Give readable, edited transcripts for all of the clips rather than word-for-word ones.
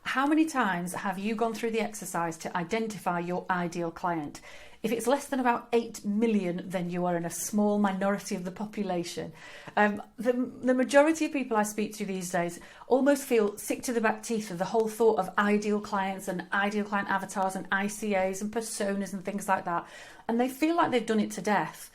how many times have you gone through the exercise to identify your ideal client? If it's less than about 8 million, then you are in a small minority of the population. The majority of people I speak to these days almost feel sick to the back teeth of the whole thought of ideal clients and ideal client avatars and ICAs and personas and things like that. And they feel like they've done it to death,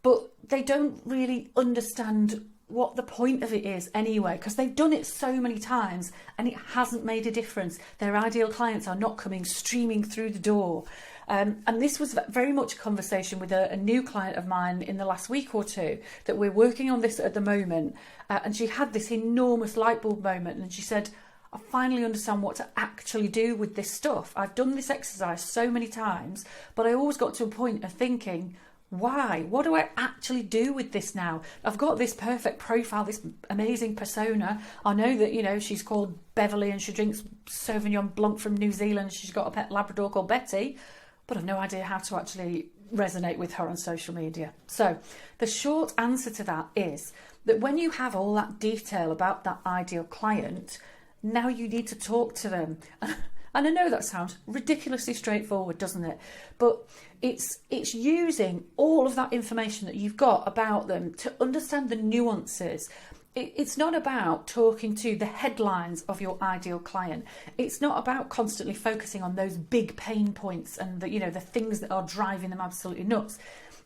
but they don't really understand what the point of it is anyway, because they've done it so many times and it hasn't made a difference. Their ideal clients are not coming streaming through the door. And this was very much a conversation with a new client of mine in the last week or two, that we're working on this at the moment. And she had this enormous light bulb moment and she said, I finally understand what to actually do with this stuff. I've done this exercise so many times, but I always got to a point of thinking, why? What do I actually do with this now? I've got this perfect profile, this amazing persona. I know that, you know, she's called Beverly and she drinks Sauvignon Blanc from New Zealand. She's got a pet Labrador called Betty, but I've no idea how to actually resonate with her on social media. So the short answer to that is that when you have all that detail about that ideal client, now you need to talk to them. And I know that sounds ridiculously straightforward, doesn't it? But it's using all of that information that you've got about them to understand the nuances. It's not about talking to the headlines of your ideal client. It's not about constantly focusing on those big pain points and the things that are driving them absolutely nuts.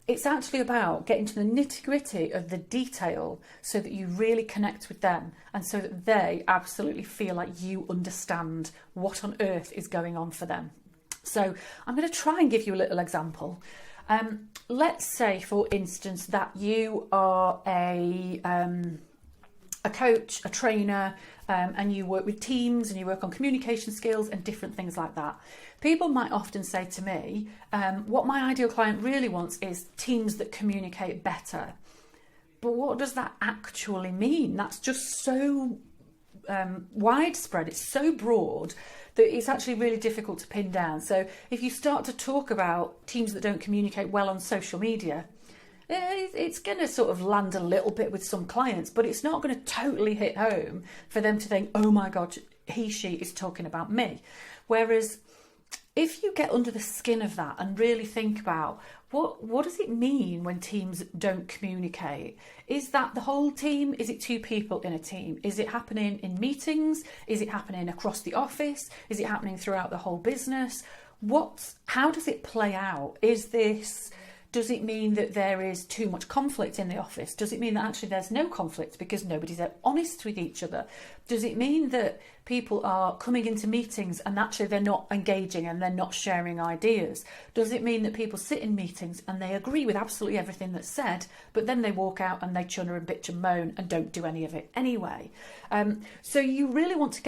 It's actually about getting to the nitty-gritty of the detail so that you really connect with them and so that they absolutely feel like you understand what on earth is going on for them. So I'm going to try and give you a little example. Let's say, for instance, that you are a coach, a trainer, and you work with teams and you work on communication skills and different things like that. People might often say to me, what my ideal client really wants is teams that communicate better. But what does that actually mean? That's just so widespread. It's so broad that it's actually really difficult to pin down. So if you start to talk about teams that don't communicate well on social media, it's going to sort of land a little bit with some clients, but it's not going to totally hit home for them to think, oh my God, she is talking about me. Whereas if you get under the skin of that and really think about what does it mean when teams don't communicate? Is that the whole team? Is it two people in a team? Is it happening in meetings? Is it happening across the office? Is it happening throughout the whole business? How does it play out? Does it mean that there is too much conflict in the office? Does it mean that actually there's no conflict because nobody's honest with each other? Does it mean that people are coming into meetings and actually they're not engaging and they're not sharing ideas? Does it mean that people sit in meetings and they agree with absolutely everything that's said, but then they walk out and they chunner and bitch and moan and don't do any of it anyway? So you really want to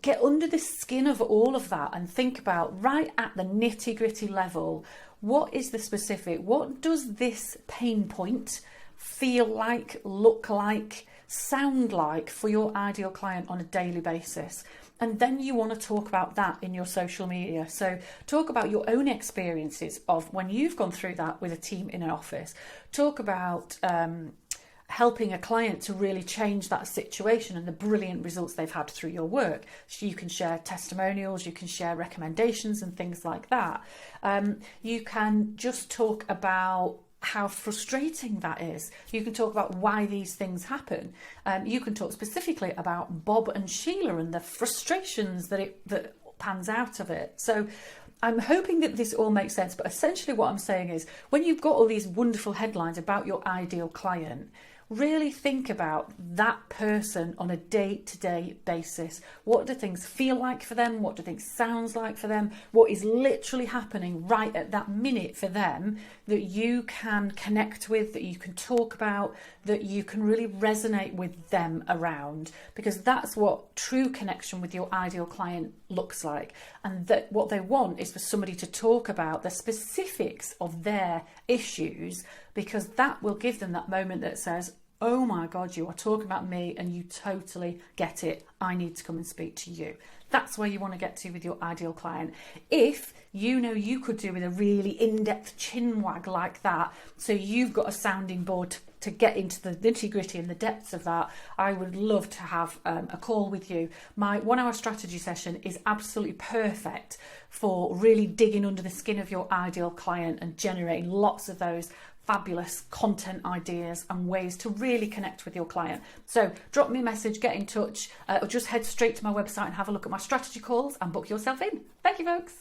get under the skin of all of that and think about, right at the nitty-gritty level, what is the specific? What does this pain point feel like, look like, sound like for your ideal client on a daily basis? And then you want to talk about that in your social media. So talk about your own experiences of when you've gone through that with a team in an office. Talk about helping a client to really change that situation and the brilliant results they've had through your work. So you can share testimonials, you can share recommendations and things like that. You can just talk about how frustrating that is. You can talk about why these things happen. You can talk specifically about Bob and Sheila and the frustrations that pans out of it. So I'm hoping that this all makes sense, but essentially what I'm saying is when you've got all these wonderful headlines about your ideal client, really think about that person on a day-to-day basis. What do things feel like for them? What do things sound like for them? What is literally happening right at that minute for them that you can connect with, that you can talk about, that you can really resonate with them around? Because that's what true connection with your ideal client looks like. And that what they want is for somebody to talk about the specifics of their issues, because that will give them that moment that says, oh my God, you are talking about me and you totally get it. I need to come and speak to you. That's where you want to get to with your ideal client. If you know you could do with a really in-depth chin wag like that, so you've got a sounding board to get into the nitty-gritty and the depths of that, I would love to have a call with you. My 1 hour strategy session is absolutely perfect for really digging under the skin of your ideal client and generating lots of those fabulous content ideas and ways to really connect with your client. So drop me a message, get in touch, or just head straight to my website and have a look at my strategy calls and book yourself in. Thank you, folks.